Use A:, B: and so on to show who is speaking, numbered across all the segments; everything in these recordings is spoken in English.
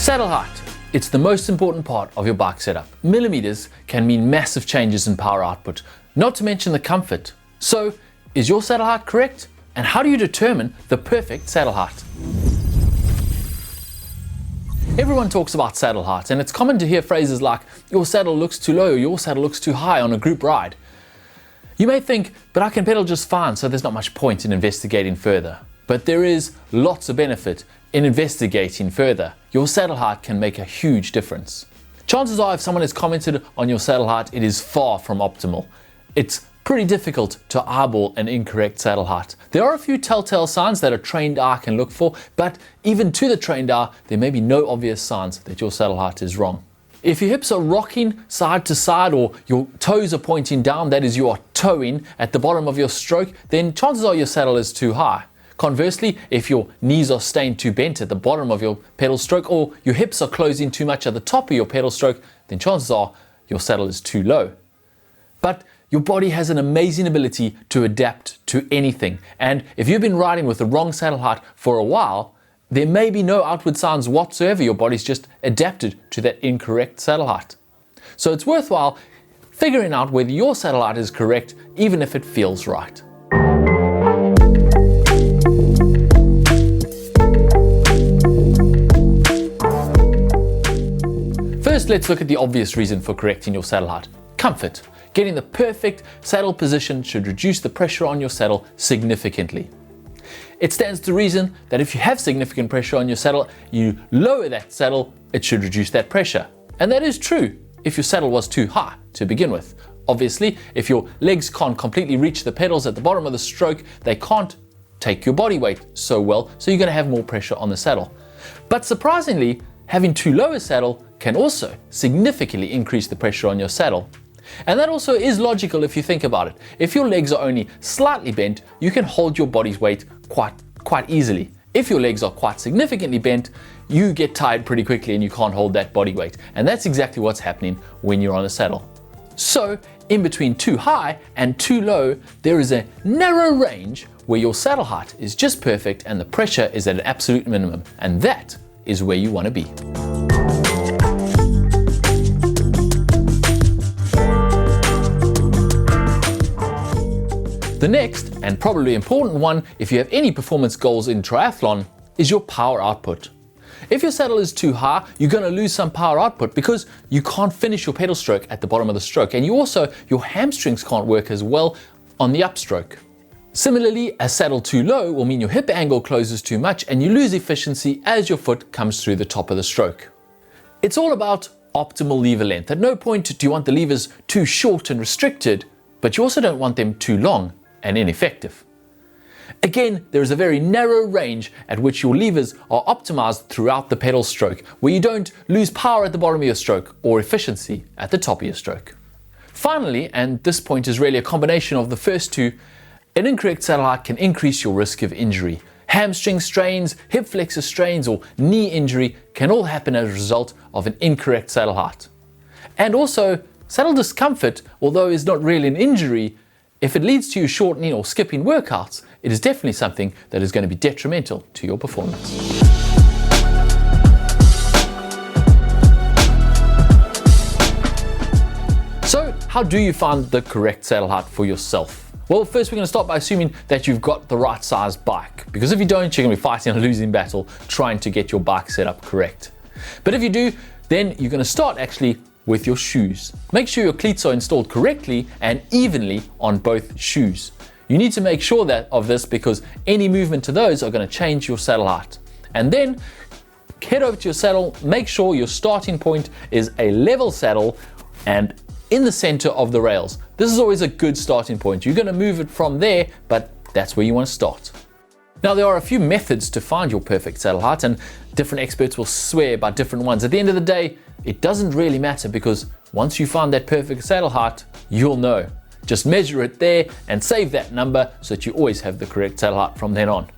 A: Saddle height. It's the most important part of your bike setup. Millimeters can mean massive changes in power output, not to mention the comfort. So, is your saddle height correct? And how do you determine the perfect saddle height? Everyone talks about saddle height, and it's common to hear phrases like, your saddle looks too low, your saddle looks too high on a group ride. You may think, but I can pedal just fine, so there's not much point in investigating further. But there is lots of benefit in investigating further. Your saddle height can make a huge difference. Chances are if someone has commented on your saddle height, it is far from optimal. It's pretty difficult to eyeball an incorrect saddle height. There are a few telltale signs that a trained eye can look for, but even to the trained eye, there may be no obvious signs that your saddle height is wrong. If your hips are rocking side to side or your toes are pointing down, that is, you are towing at the bottom of your stroke, then chances are your saddle is too high. Conversely, if your knees are staying too bent at the bottom of your pedal stroke or your hips are closing too much at the top of your pedal stroke, then chances are your saddle is too low. But your body has an amazing ability to adapt to anything. And if you've been riding with the wrong saddle height for a while, there may be no outward signs whatsoever. Your body's just adapted to that incorrect saddle height. So it's worthwhile figuring out whether your saddle height is correct, even if it feels right. First, let's look at the obvious reason for correcting your saddle height. Comfort. Getting the perfect saddle position should reduce the pressure on your saddle significantly. It stands to reason that if you have significant pressure on your saddle, you lower that saddle, it should reduce that pressure. And that is true if your saddle was too high to begin with. Obviously, if your legs can't completely reach the pedals at the bottom of the stroke, they can't take your body weight so well, so you're going to have more pressure on the saddle. But surprisingly, having too low a saddle can also significantly increase the pressure on your saddle. And that also is logical if you think about it. If your legs are only slightly bent, you can hold your body's weight quite easily. If your legs are quite significantly bent, you get tired pretty quickly and you can't hold that body weight. And that's exactly what's happening when you're on a saddle. So, in between too high and too low, there is a narrow range where your saddle height is just perfect and the pressure is at an absolute minimum. And that is where you want to be. The next, and probably important one, if you have any performance goals in triathlon, is your power output. If your saddle is too high, you're going to lose some power output because you can't finish your pedal stroke at the bottom of the stroke, and your hamstrings can't work as well on the upstroke. Similarly, a saddle too low will mean your hip angle closes too much and you lose efficiency as your foot comes through the top of the stroke. It's all about optimal lever length. At no point do you want the levers too short and restricted, but you also don't want them too long and ineffective. Again, there is a very narrow range at which your levers are optimized throughout the pedal stroke, where you don't lose power at the bottom of your stroke or efficiency at the top of your stroke. Finally, and this point is really a combination of the first two, an incorrect saddle height can increase your risk of injury. Hamstring strains, hip flexor strains, or knee injury can all happen as a result of an incorrect saddle height. And also, saddle discomfort, although is not really an injury, if it leads to you shortening or skipping workouts, it is definitely something that is going to be detrimental to your performance. So, how do you find the correct saddle height for yourself? Well, first we're going to start by assuming that you've got the right size bike, because if you don't, you're going to be fighting a losing battle trying to get your bike set up correct. But if you do, then you're going to start actually with your shoes. Make sure your cleats are installed correctly and evenly on both shoes. You need to make sure of this because any movement to those are going to change your saddle height. And then head over to your saddle, make sure your starting point is a level saddle and in the center of the rails. This is always a good starting point. You're going to move it from there, but that's where you want to start. Now, there are a few methods to find your perfect saddle height, and different experts will swear by different ones. At the end of the day, it doesn't really matter because once you find that perfect saddle height, you'll know. Just measure it there and save that number so that you always have the correct saddle height from then on.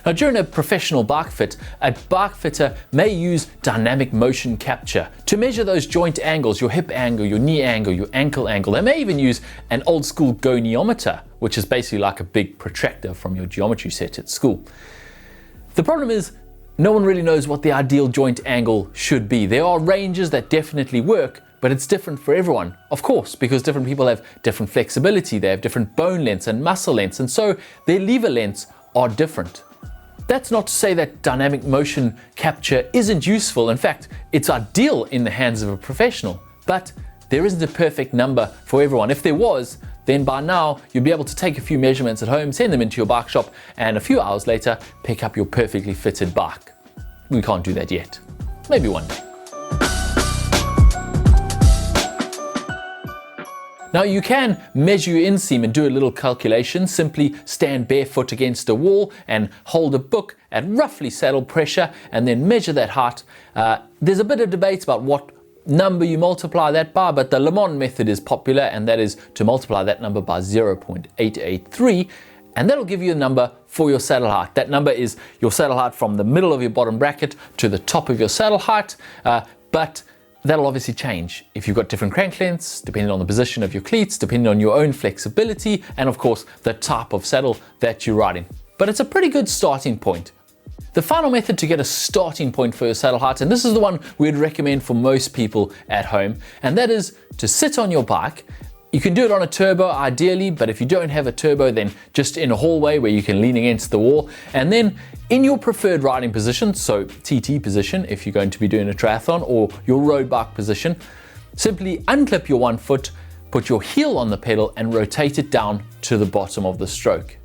A: Now, during a professional bike fit, a bike fitter may use dynamic motion capture to measure those joint angles, your hip angle, your knee angle, your ankle angle. They may even use an old school goniometer, which is basically like a big protractor from your geometry set at school. The problem is, no one really knows what the ideal joint angle should be. There are ranges that definitely work, but it's different for everyone, of course, because different people have different flexibility, they have different bone lengths and muscle lengths, and so their lever lengths are different. That's not to say that dynamic motion capture isn't useful. In fact, it's ideal in the hands of a professional, but there isn't a perfect number for everyone. If there was, then by now you'd be able to take a few measurements at home, send them into your bike shop, and a few hours later, pick up your perfectly fitted bike. We can't do that yet. Maybe one day. Now, you can measure your inseam and do a little calculation. Simply stand barefoot against a wall and hold a book at roughly saddle pressure and then measure that height. There's a bit of debate about what number you multiply that by, but the Le Mans method is popular, and that is to multiply that number by 0.883, and that'll give you a number for your saddle height. That number is your saddle height from the middle of your bottom bracket to the top of your saddle height, but that'll obviously change if you've got different crank lengths, depending on the position of your cleats, depending on your own flexibility, and of course the type of saddle that you're riding. But it's a pretty good starting point. The final method to get a starting point for your saddle height, and this is the one we'd recommend for most people at home, and that is to sit on your bike. You can do it on a turbo ideally, but if you don't have a turbo, then just in a hallway where you can lean against the wall, and then in your preferred riding position, so TT position if you're going to be doing a triathlon, or your road bike position, simply unclip your one foot, put your heel on the pedal and rotate it down to the bottom of the stroke.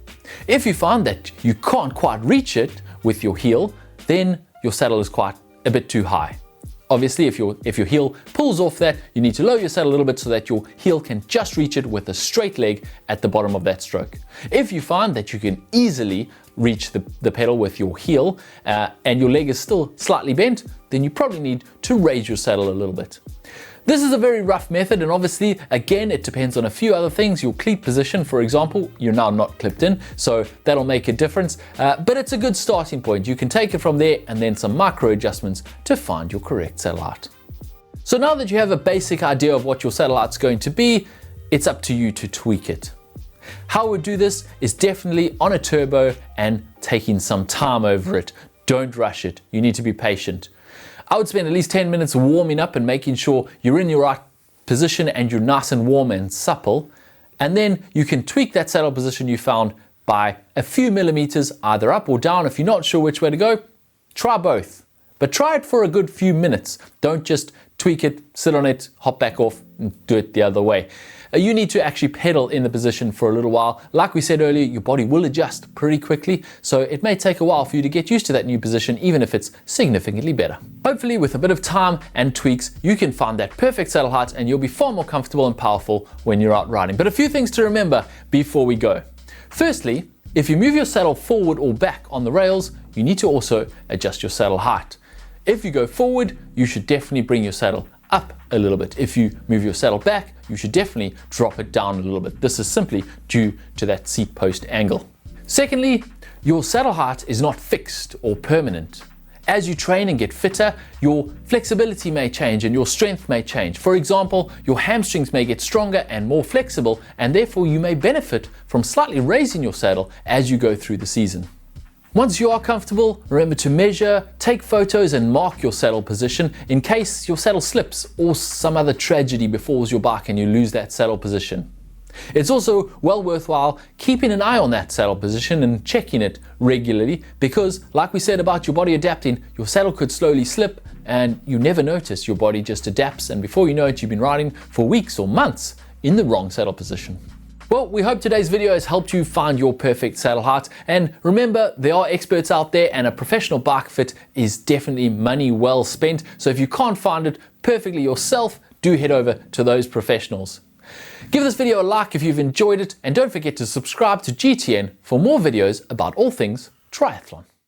A: If you find that you can't quite reach it with your heel, then your saddle is quite a bit too high. Obviously, if your heel pulls off that, you need to lower your saddle a little bit so that your heel can just reach it with a straight leg at the bottom of that stroke. If you find that you can easily reach the pedal with your heel and your leg is still slightly bent, then you probably need to raise your saddle a little bit. This is a very rough method, and obviously, again, it depends on a few other things. Your cleat position, for example, you're now not clipped in, so that'll make a difference. But it's a good starting point. You can take it from there and then some micro adjustments to find your correct saddle height. So now that you have a basic idea of what your saddle height's going to be, it's up to you to tweak it. How we do this is definitely on a turbo and taking some time over it. Don't rush it. You need to be patient. I would spend at least 10 minutes warming up and making sure you're in your right position and you're nice and warm and supple. And then you can tweak that saddle position you found by a few millimeters, either up or down. If you're not sure which way to go, try both. But try it for a good few minutes. Don't just tweak it, sit on it, hop back off, and do it the other way. You need to actually pedal in the position for a little while. Like we said earlier, your body will adjust pretty quickly, so it may take a while for you to get used to that new position, even if it's significantly better. Hopefully, with a bit of time and tweaks, you can find that perfect saddle height and you'll be far more comfortable and powerful when you're out riding. But a few things to remember before we go. Firstly, if you move your saddle forward or back on the rails, you need to also adjust your saddle height. If you go forward, you should definitely bring your saddle up a little bit. If you move your saddle back, you should definitely drop it down a little bit. This is simply due to that seat post angle. Secondly, your saddle height is not fixed or permanent. As you train and get fitter, your flexibility may change and your strength may change. For example, your hamstrings may get stronger and more flexible, and therefore you may benefit from slightly raising your saddle as you go through the season. Once you are comfortable, remember to measure, take photos and mark your saddle position in case your saddle slips or some other tragedy befalls your bike and you lose that saddle position. It's also well worthwhile keeping an eye on that saddle position and checking it regularly because, like we said about your body adapting, your saddle could slowly slip and you never notice. Your body just adapts, and before you know it, you've been riding for weeks or months in the wrong saddle position. Well, we hope today's video has helped you find your perfect saddle height. And remember, there are experts out there and a professional bike fit is definitely money well spent. So if you can't find it perfectly yourself, do head over to those professionals. Give this video a like if you've enjoyed it, and don't forget to subscribe to GTN for more videos about all things triathlon.